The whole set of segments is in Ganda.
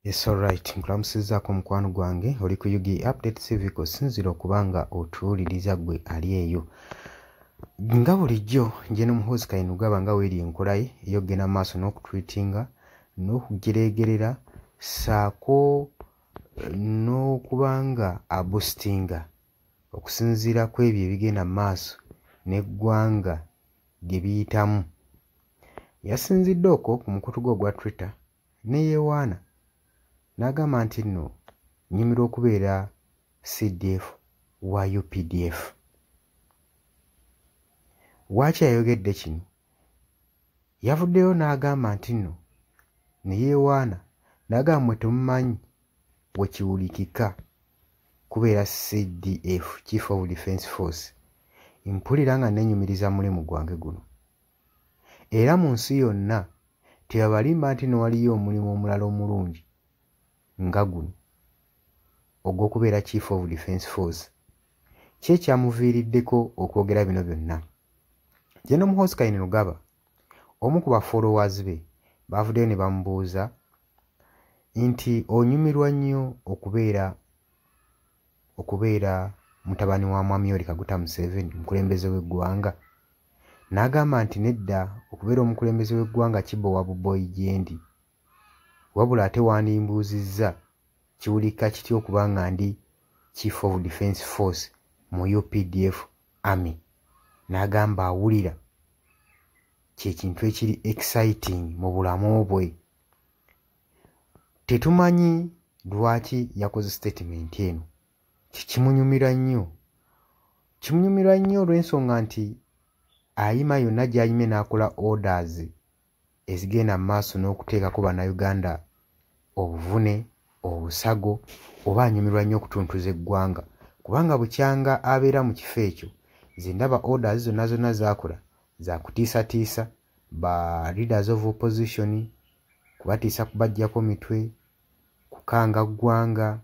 Yes, alright. Nkulamusizaako mukwano gwange oli ku Yugi Update TV sinzira okubanga otuwuliriza gwe ali eyo. Nga bulijjo nje n'omuhozi Kayinugaba nga weeri enkolaye ey'okugenda maaso n'okutweetinga n'okugereegerera ssaako n'okubanga aboostinga okusinziira ku ebyo ebigenda maaso n'eggwanga gye biyitamu. Yasinzidde okwo ku mukutu gwe ogwa Twitter ne yeewaana n'agamba nti nno nnyumirwa okubeera CDF wa UPDF. Lwaki yayogedde kino? Yavuddeyo n'agamba nti nno ne yeewaana n'agamba mmwe temumanyi bwe kiwulikika kubeera CDF, Chief of Defence Force. Mpulira nga nnenyumiriza mulimu gwange guno. Era mu nsi yonna tebabalimba nti no waliyo omulimu omulala omulungi nga guno ogw'okubeera Chief of Defence Force. Ki ekyamuviiriddeko okwogera bino byonna? Je n'omuhozi Kayinugaba omu ku bafollowers be baavuddeyo ne bamubuuza nti onyumirwa nnyo okubeera mutabani wa Mwami Yoweri Kaguta Museveni, omukulembeze w'eggwanga. N'agamba nti nedda, okubeera omukulembeze w'eggwanga kibbo wa buboyi gye ndi, wabula ate wandimbuuzizza kiwulika kitya okuba nga ndi Chief of Defence Force mu UPDF Army. N'agamba awulira kyekintu ekiri exciting mu bulamu bwe. Tetumanyi lwaki yakoze statement eno. Kimunyumira nnyo. Kimunyumira nnyo olw'ensonga nti ayima yonna gy'ayime n'akola orders ezigenda mu maaso n'okuteekako bannayuganda obuvune, obusago, oba anyumirwa nnyo okutuntuza eggwanga. Kubanga bukyanga abeera mu kifo ekyo, nze ndaba orders zonna zonna z'akola za kutiisatiisa ba leaders of opposition, kubatiisa kubaggyako mitwe, kukanga ggwanga,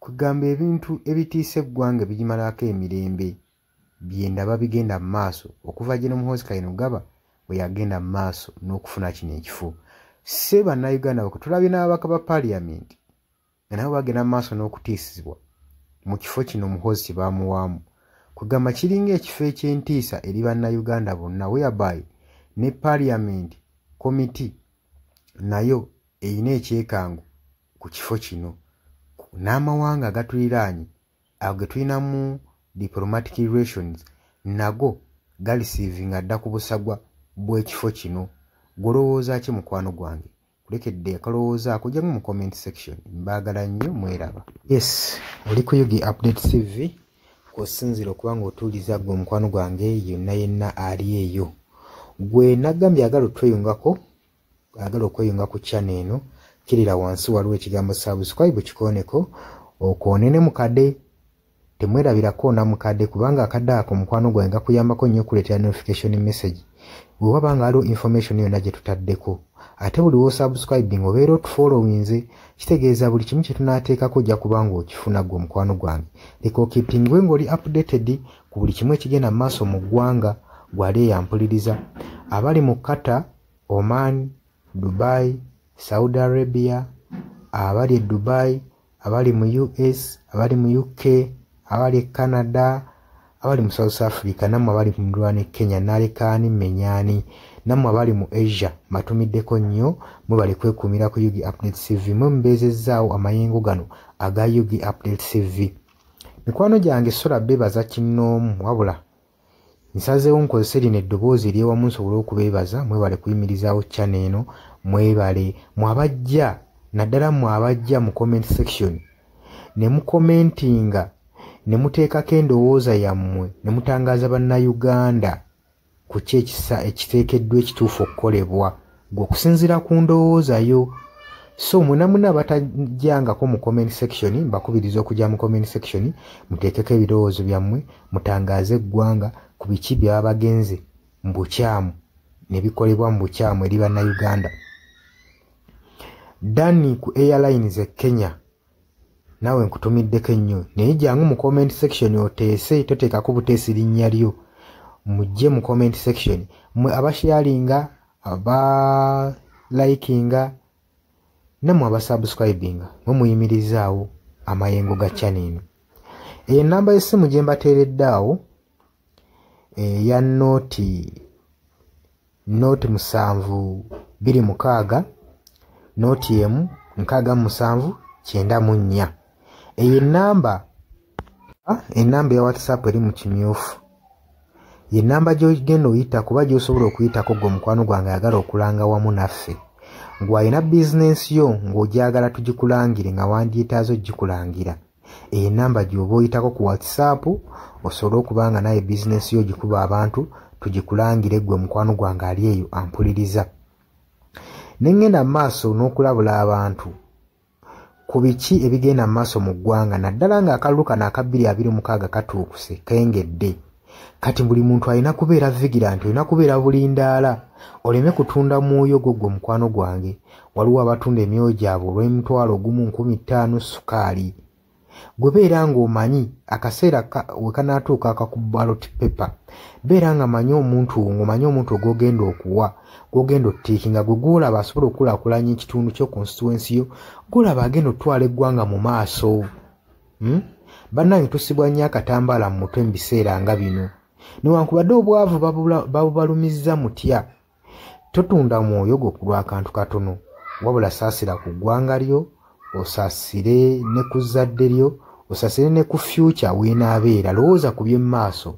kugamba ebintu ebitiisa eggwanga ebigimalako emirembe bye ndaba bigenda mu maaso okuva gye n'omuhozi Kayinugaba bwe yagenda mu maaso n'okufuna kino ekifo. Se bannayuganda bwe tulabye n'ababaka ba Parliament nga nabo bagenda mu maaso n'okutiisibwa mu kifo kino omuhozi kye baamuwaamu. Kugamba kiringa ekifo eky'entiisa eri bannayuganda bonna, whereby ne Parliament Committee nayo erina ekyekango ku kifo kino. N'amawanga agatuliraanye ago ge tulinamu diplomatic relations nago galisiivinga dda ku busagwa bw'ekifo kino. Golowooza ki mukwano gwange? Kulekedde akalowooza akujjamu mu comment section. Mbaagala nnyo, mweraba. Yes, oli ku Yugi Update TV kw'osinzira okuba nga otuuliza gwe mukwano gwange yonna yenna ali eyo. Gwe nagambye agala otweyungako, agala okweyunga ku channel eno, kirira wansi waliwo ekigambo subscribe kikooneko okoonene mukadde. Temwerabirako na mukadde kubanga akadde ako mukwano gwange gakuyambako nnyo okuleetera notification message bwe waba nga waliwo information yonna gye tutaddeko. Ate buli w'osubscribing obeera otufollowinze, kitegeeza buli kimu kye tunaateekako ojja kuba nga okifuna gwe mukwano gwange. Leka okeepingwe ng'oli updated ku buli kimu ekigenda mu maaso mu ggwanga gwali eyampuliriza. Abali mu Qatar, Oman, Dubai, Saudi Arabia, abali e Dubai, abali mu US, abali mu UK, abali Canada, abali mu South Africa, nammwe abali mu ndwana Kenya, nalekaani menyaani, nammwe abali mu Asia, matumiddeko nnyo, mwe bali kwekuumira ku Yugi Update TV. Mwe mubeezezzaawo amayengo gano aga Yugi Update TV. Mikwano gyange sola beebaza kinnoomu, wabula nsazeewo nkozese lino eddoboozi ery'ewamu nsobole okubeebaza. Mwebale kuyimirizaawo channel eno, mwebale mwabajja, naddala mwabajja mu comment section ne mukomentinga ne muteekako endowooza yammwe ne mutangaaza bannayuganda ku ki ekiteekeddwa ekituufu okukolebwa gwe okusinziira ku ndowooza yo. So munamuna batajjangako mu comment section, mbakubiriza okujja mu comment section muteekeko ebirowoozo byammwe, mutangaaze eggwanga ku biki byaba bagenze mu bukyamu ne bikolebwa mu bukyamu eri bannayuganda. Dani ku Airlines e Kenya nawe nkutumiddeko ennyo, naye jangu mu comment section oteese, toteekako buteesi linnya lyo. Mujje mu comment section mwe abasharinga, aba likinga namwe abasubscribinga mwe muyimirizaawo amayengo ga channel. Enamba y'essimu gye mbateeredde awo ya noti 726 noti emu 6794. Eyo enamba ya WhatsApp eri mu kimyufu. Ye namba gy'ogenda oyita kuba gy'osobola okuyitako gwe mukwano gwange ayagala okulanga wamu naffe. Ng'alina bizinensi yo ng'ogyagala tugikulangire nga wandyetaaze ogikulangira. Eyo namba gy'oba oyitako ku WhatsApp osobole okuba nga naye bizinensi yo gikuba abantu tugikulangire gwe mukwano gwange ali eyo ampuliriza. Ne ngenda mu maaso n'okulabula abantu ku biki ebigenda mu maaso mu ggwanga naddala ng'akalulu kano aka 2026 katuukuse kengedde. Kati buli muntu alina kubeera vigilant, olina kubeera bulindaala oleme kutunda mwoyo gwo mukwano gwange. Waliwo abatunda emyoyo gyabwe olw'N1,1500 sukaali. Gwe beera ng'omanyi akaseera we kanaatuuka akakuba ballot paper, beera nga manyi omuntu ng'omanyi omuntu gw'ogenda okuwa, gw'ogenda ottiikinga, gwe gw'olaba asobola okukulaakulanya ekitundu kyo constituency yo, gw'olaba agenda otwala eggwanga mu maaso. Bannange tusibwa nnyo akatambaala mu mutwe mu biseera nga bino. Newankubadde obwavu babubalumizza mutya, totunda mwoyo gwo ku lw'akantu katono, wabula saasira ku ggwanga lyo, osaasire ne ku zadde lyo, osaasire ne ku future weenaabeera. Lowooza ku by'emu maaso.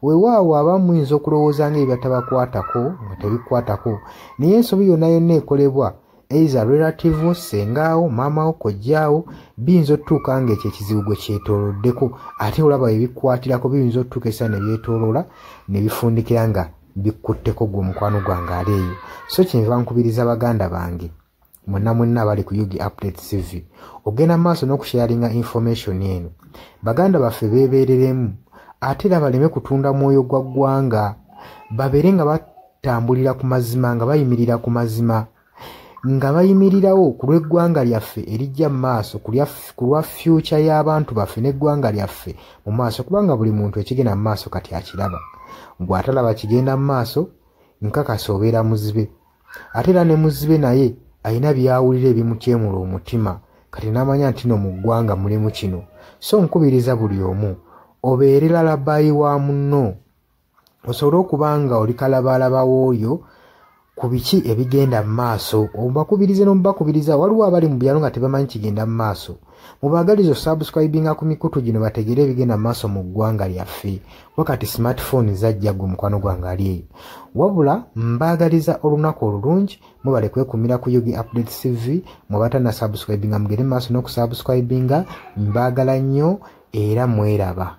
Weewaawo abamu muyinza okulowooza ng'ebyo tabakwatako nga tebikwatako, naye ensobi yonna yonna ekolebwa eiza relative, sengaawo, maamawo, kojjaawo, biyinza otuuka ng'ekyo ekizibu gwe kyetooloddeko, ate olaba ebikwatirako biyinza otuuka essa ne byetooloola ne bifundikira nga bikkutteko gwe mukwano gwange ali eyo. So kyenva nkubiriza baganda bange mwenna abali ku Yugi Updates TV ogenda maaso n'okusharinga information eno. Baganda baffe beebereremu ate era baleme kutunda mwoyo gwa ggwanga, babeere nga batambulira ku mazima, nga bayimirira ku mazima, nga bayimirirawo ku lw'eggwanga lyaffe erijja mu maaso, ku lwa future y'abantu baffe n'eggwanga lyaffe mu maaso, kubanga buli muntu ekigenda mu maaso kati akiraba. Gwe atalaba kigenda mu maaso nkakasa obeera muzibe. Ate era ne muzibe naye alina byawulira ebimutyemula omutima, kati n'amanya nti no mu ggwanga mulimu kino. So nkubiriza buli omu obeere lalabayi wa munno, osobole okuba nga oli kalabalaba w'oyo ku biki ebigenda mu maaso. Obakubirize n'omubakubiriza. Waliwo abali mu byalo nga tebamanyi kigenda mu maaso. Mubaagaliza subscribinga ku mikutu gino bategere ebigenda mu maaso mu ggwanga lyaffe. Wakati smartphone zajja gwe mukwano gwange ali eyo. Wabula mbaagaliza olunaku olulungi, mubale kwekumira ku Yugi Updates TV, mubatana subscribinga mugere maaso n'okusubscribinga. Mbaagala nnyo era mweraba.